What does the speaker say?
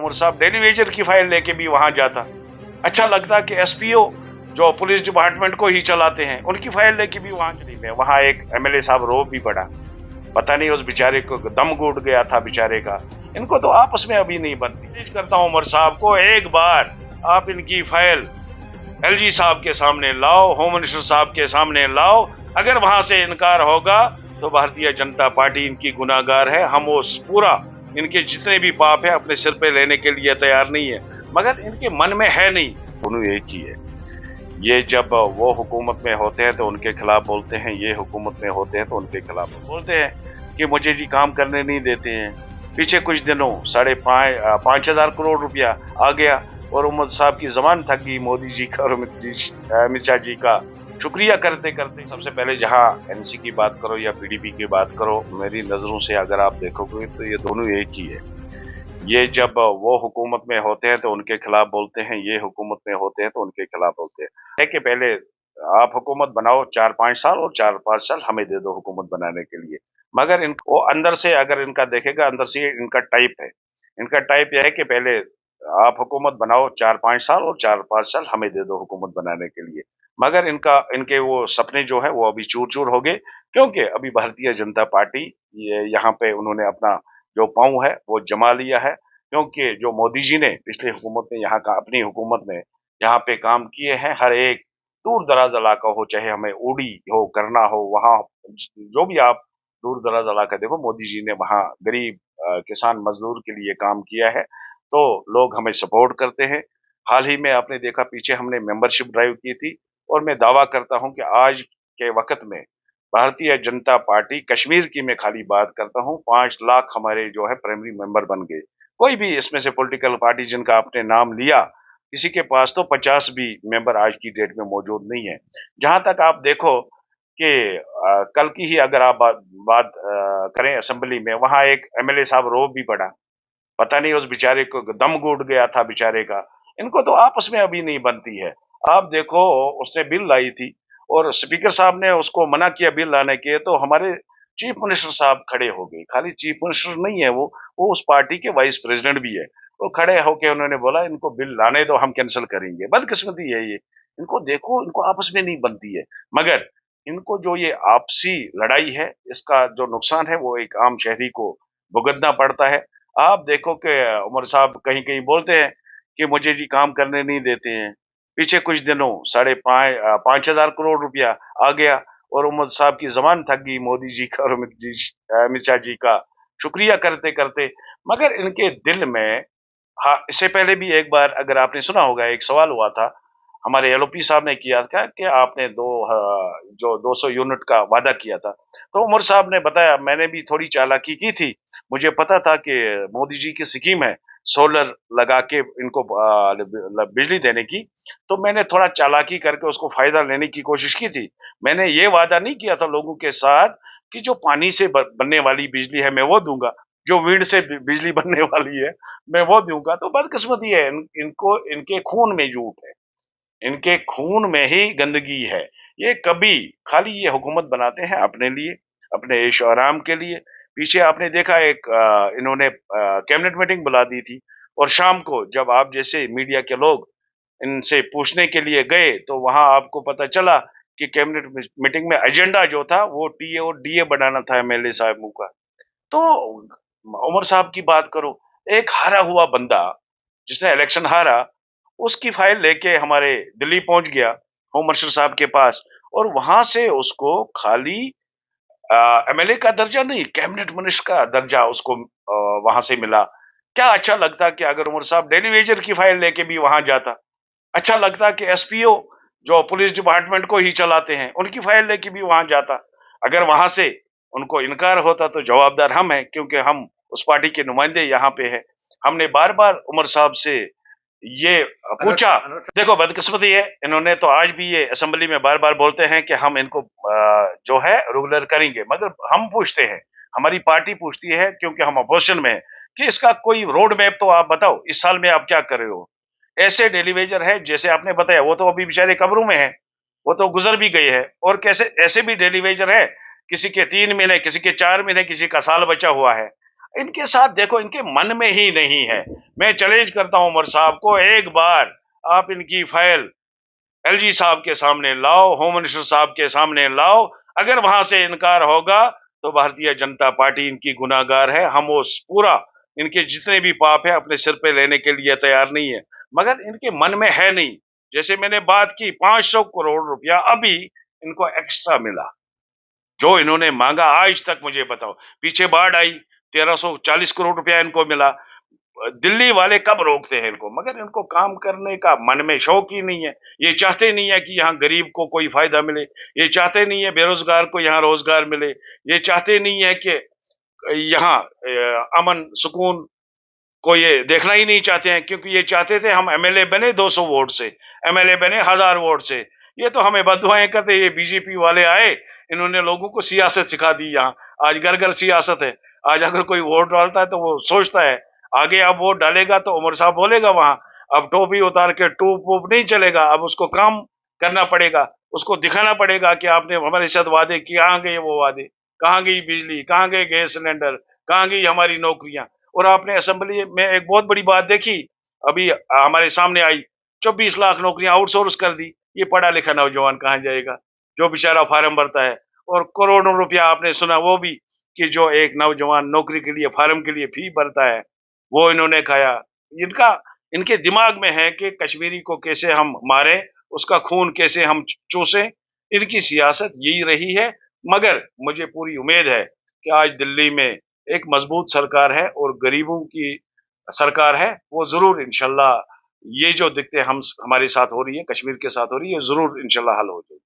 उमर साहब daily Vaser की file लेके भी वहां जाता। अच्छा लगता कि एसपीओ जो पुलिस डिपार्टमेंट को ही चलाते हैं उनकी फाइल लेके भी वहां चली में वहां एक एमएलए साहब रो भी पड़ा। पता नहीं उस बेचारे को दम घुट गया था बेचारे का। इनको तो आपस में अभी नहीं बनती। प्लीज करता हूं उमर साहब को, एक बार आप इनकी फाइल एलजी साहब के सामने लाओ, होम मिनिस्टर साहब के सामने लाओ। अगर वहां से इनकार होगा तो भारतीय जनता पार्टी इनकी गुनाहगार है। हम वो पूरा इनके जितने भी पाप है अपने सिर पे लेने के लिए तैयार नहीं है, मगर इनके मन में है नहीं। दोनों एक ही है। ये जब वो हुकूमत में होते हैं तो उनके खिलाफ बोलते हैं, ये हुकूमत में होते हैं तो उनके खिलाफ बोलते हैं कि मुझे जी काम करने नहीं देते हैं। पीछे कुछ दिनों 5,500 करोड़ रुपया आ गया और उमर साहब की जबान थक गई मोदी जी का और अमित शाह जी का शुक्रिया करते करते। सबसे पहले जहां एनसी की बात करो या पीडीपी की बात करो, मेरी नजरों से अगर आप देखोगे तो ये दोनों एक ही है। ये जब वो हुकूमत में होते हैं तो उनके खिलाफ बोलते हैं, ये हुकूमत में होते हैं तो उनके खिलाफ बोलते हैं। है कि पहले आप हुकूमत बनाओ 4-5 साल और 4-5 साल हमें दे दो हुकूमत बनाने के लिए। मगर इनको अंदर से अगर इनका देखेगा, अंदर से इनका टाइप है। इनका टाइप यह है कि पहले आप हुकूमत बनाओ 4-5 साल और 4-5 साल हमें दे दो हुकूमत बनाने के लिए। मगर इनके वो सपने जो है वो अभी चूर चूर हो गए, क्योंकि अभी भारतीय जनता पार्टी यहाँ पे उन्होंने अपना जो पाँव है वो जमा लिया है। क्योंकि जो मोदी जी ने पिछली हुकूमत में यहाँ का अपनी हुकूमत में यहाँ पे काम किए हैं, हर एक दूर दराज इलाका हो, चाहे हमें उड़ी हो करना हो, वहाँ जो भी आप दूर दराज इलाका देखो, मोदी जी ने वहाँ गरीब किसान मजदूर के लिए काम किया है, तो लोग हमें सपोर्ट करते हैं। हाल ही में आपने देखा पीछे हमने मेंबरशिप ड्राइव की थी और मैं दावा करता हूं कि आज के वक्त में भारतीय जनता पार्टी कश्मीर की मैं खाली बात करता हूं, 5 लाख हमारे जो है प्राइमरी मेंबर बन गए। कोई भी इसमें से पॉलिटिकल पार्टी जिनका आपने नाम लिया, किसी के पास तो 50 भी मेंबर आज की डेट में मौजूद नहीं है। जहां तक आप देखो कि कल की ही अगर आप बात करें असेंबली में, वहां एक एमएलए साहब रो भी पड़ा। पता नहीं उस बेचारे को दम घुट गया था बेचारे का। इनको तो आपस में अभी नहीं बनती है। आप देखो उसने बिल लाई थी और स्पीकर साहब ने उसको मना किया बिल लाने के, तो हमारे चीफ मिनिस्टर साहब खड़े हो गए। खाली चीफ मिनिस्टर नहीं है वो उस पार्टी के वाइस प्रेसिडेंट भी है। वो खड़े होके उन्होंने बोला इनको बिल लाने दो, हम कैंसिल करेंगे। बदकिस्मती है ये। इनको देखो, इनको आपस में नहीं बनती है। मगर इनको जो ये आपसी लड़ाई है, इसका जो नुकसान है वो एक आम शहरी को भुगतना पड़ता है। आप देखो कि उमर साहब कहीं कहीं बोलते हैं कि मुझे जी काम करने नहीं देते हैं। पीछे कुछ दिनों 5,500 करोड़ रुपया आ गया और उमर साहब की जबान थक गई मोदी जी का और अमित शाह जी का शुक्रिया करते करते। मगर इनके दिल में, हाँ, इससे पहले भी एक बार अगर आपने सुना होगा, एक सवाल हुआ था, हमारे एलओपी साहब ने किया था कि आपने जो 200 यूनिट का वादा किया था, तो उमर साहब ने बताया मैंने भी थोड़ी चालाकी की थी। मुझे पता था कि मोदी जी की स्कीम है सोलर लगा के इनको बिजली देने की, तो मैंने थोड़ा चालाकी करके उसको फायदा लेने की कोशिश की थी। मैंने ये वादा नहीं किया था लोगों के साथ कि जो पानी से बनने वाली बिजली है मैं वो दूंगा, जो विंड से बिजली बनने वाली है मैं वो दूंगा। तो बदकिस्मती है, इनको इनके खून में झूठ है, इनके खून में ही गंदगी है। ये कभी खाली ये हुकूमत बनाते हैं अपने लिए, अपने ऐश आराम के लिए। पीछे आपने देखा एक इन्होंने कैबिनेट मीटिंग बुला दी थी और शाम को जब आप जैसे मीडिया के लोग इनसे पूछने के लिए गए तो वहां आपको पता चला कि कैबिनेट मीटिंग में एजेंडा जो था वो टीए और डीए बढ़ाना था एमएलए साहबों का। तो उमर साहब की बात करो, एक हारा हुआ बंदा जिसने इलेक्शन हारा, उसकी फाइल लेके हमारे दिल्ली पहुंच गया होम मिनिस्टर साहब के पास, और वहां से उसको खाली एमएलए का दर्जा नहीं, कैबिनेट मिनिस्टर का दर्जा उसको वहां से मिला। क्या अच्छा लगता कि अगर उमर साहब डेली वेजर की फाइल लेके भी वहां जाता। अच्छा लगता कि एसपीओ जो पुलिस डिपार्टमेंट को ही चलाते हैं उनकी फाइल लेके भी वहां जाता। अगर वहां से उनको इनकार होता तो जवाबदार हम हैं, क्योंकि हम उस पार्टी के नुमाइंदे यहाँ पे हैं। हमने बार बार उमर साहब से ये पूछा। देखो बदकिस्मती है, इन्होंने तो आज भी ये असेंबली में बार बार बोलते हैं कि हम इनको जो है रेगुलर करेंगे, मगर हम पूछते हैं, हमारी पार्टी पूछती है क्योंकि हम अपोजिशन में है, कि इसका कोई रोड मैप तो आप बताओ, इस साल में आप क्या कर रहे हो। ऐसे डेलीवेजर है जैसे आपने बताया, वो तो अभी बेचारे कब्रों में है, वो तो गुजर भी गए हैं। और कैसे ऐसे भी डेलीवेजर है, किसी के 3 महीने, किसी के 4 महीने, किसी का साल बचा हुआ है। इनके साथ देखो, इनके मन में ही नहीं है। मैं चैलेंज करता हूं उमर साहब को, एक बार आप इनकी फाइल एलजी साहब के सामने लाओ, होम मिनिस्टर साहब के सामने लाओ। अगर वहां से इनकार होगा तो भारतीय जनता पार्टी इनकी गुनाहगार है। हम वो पूरा इनके जितने भी पाप है अपने सिर पे लेने के लिए तैयार नहीं है, मगर इनके मन में है नहीं। जैसे मैंने बात की, 500 करोड़ रुपया अभी इनको एक्स्ट्रा मिला, जो इन्होंने मांगा। आज तक मुझे बताओ, पीछे बाढ़ आई, 1340 करोड़ रुपया इनको मिला। दिल्ली वाले कब रोकते हैं इनको? मगर इनको काम करने का मन में शौक ही नहीं है। ये चाहते नहीं है कि यहाँ गरीब को कोई फायदा मिले, ये चाहते नहीं है बेरोजगार को यहाँ रोजगार मिले, ये चाहते नहीं है कि यहाँ अमन सुकून को ये देखना ही नहीं चाहते हैं। क्योंकि ये चाहते थे हम एमएलए बने 200 वोट से, एमएलए बने 1000 वोट से। ये तो हमें बददुआएं करते, ये बीजेपी वाले आए, इन्होंने लोगों को सियासत सिखा दी। यहाँ आज घर घर सियासत है। आज अगर कोई वोट डालता है तो वो सोचता है आगे अब वोट डालेगा तो उमर साहब बोलेगा वहां, अब टोपी उतार के टूप वूप नहीं चलेगा, अब उसको काम करना पड़ेगा, उसको दिखाना पड़ेगा कि आपने हमारे साथ वादे किए, कहाँ गए वो वादे, कहाँ गई बिजली, कहाँ गए गैस सिलेंडर, कहाँ गई हमारी नौकरियां। और आपने असेंबली में एक बहुत बड़ी बात देखी, अभी हमारे सामने आई, 24 लाख नौकरियां आउटसोर्स कर दी। ये पढ़ा लिखा नौजवान कहाँ जाएगा, जो बेचारा फार्म भरता है? और करोड़ों रुपया आपने सुना वो भी, कि जो एक नौजवान नौकरी के लिए फार्म के लिए फी भरता है, वो इन्होंने खाया। इनका इनके दिमाग में है कि कश्मीरी को कैसे हम मारें, उसका खून कैसे हम चूसें। इनकी सियासत यही रही है। मगर मुझे पूरी उम्मीद है कि आज दिल्ली में एक मजबूत सरकार है और गरीबों की सरकार है। वो जरूर इंशाल्लाह ये जो दिक्कतें हम हमारे साथ हो रही है, कश्मीर के साथ हो रही है, जरूर इंशाल्लाह हल हो जाएगी।